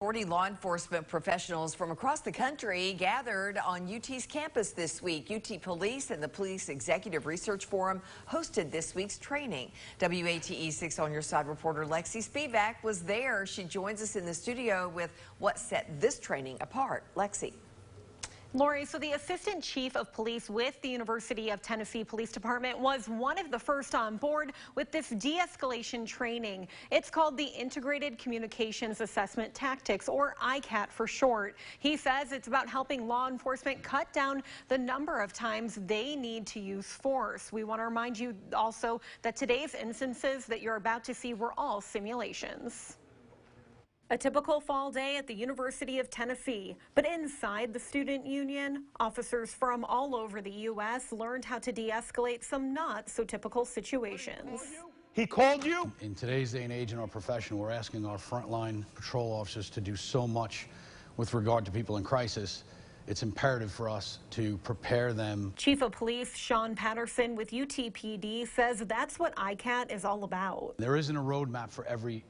40 law enforcement professionals from across the country gathered on UT's campus this week. UT Police and the Police Executive Research Forum hosted this week's training. WATE 6 On Your Side reporter Lexi Spivak was there. She joins us in the studio with what set this training apart. Lexi. Lori, so the Assistant Chief of Police with the University of Tennessee Police Department was one of the first on board with this de-escalation training. It's called the Integrated Communications Assessment Tactics, or ICAT for short. He says it's about helping law enforcement cut down the number of times they need to use force. We want to remind you also that today's instances that you're about to see were all simulations. A typical fall day at the University of Tennessee, but inside the student union, officers from all over the U.S. learned how to de-escalate some not so typical situations. He called you? In today's day and age in our profession, we're asking our frontline patrol officers to do so much with regard to people in crisis. It's imperative for us to prepare them. Chief of Police Sean Patterson with UTPD says that's what ICAT is all about. There isn't a roadmap for every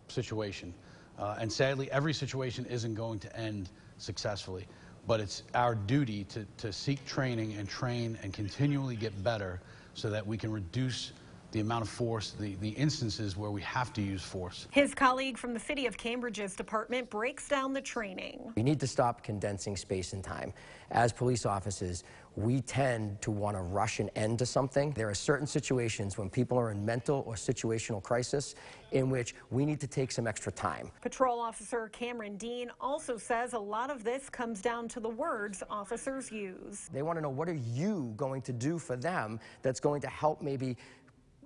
situation. And sadly, every situation isn't going to end successfully. But it's our duty to seek training and train and continually get better so that we can reduce the amount of force, the instances where we have to use force. His colleague from the City of Cambridge's department breaks down the training. We need to stop condensing space and time. As police officers, we tend to want to rush an end to something. There are certain situations when people are in mental or situational crisis in which we need to take some extra time. Patrol Officer Cameron Dean also says a lot of this comes down to the words officers use. They want to know, what are you going to do for them that's going to help maybe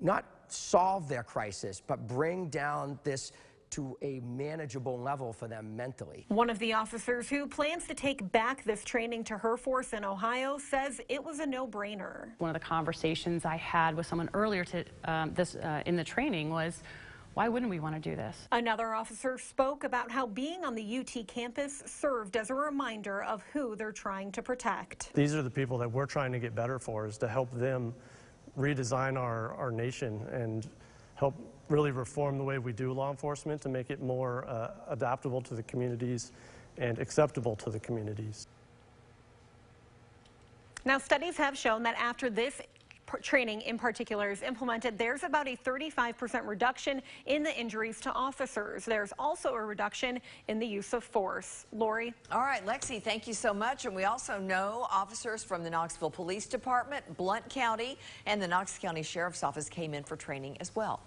not solve their crisis, but bring down this to a manageable level for them mentally. One of the officers who plans to take back this training to her force in Ohio says it was a no-brainer. One of the conversations I had with someone earlier in the training was, why wouldn't we want to do this? Another officer spoke about how being on the UT campus served as a reminder of who they're trying to protect. These are the people that we're trying to get better for, is to help them redesign our nation and help really reform the way we do law enforcement to make it more adaptable to the communities and acceptable to the communities. Now, studies have shown that after this training in particular is implemented, there's about a 35% reduction in the injuries to officers. There's also a reduction in the use of force. Lori? All right, Lexi, thank you so much. And we also know officers from the Knoxville Police Department, Blount County, and the Knox County Sheriff's Office came in for training as well.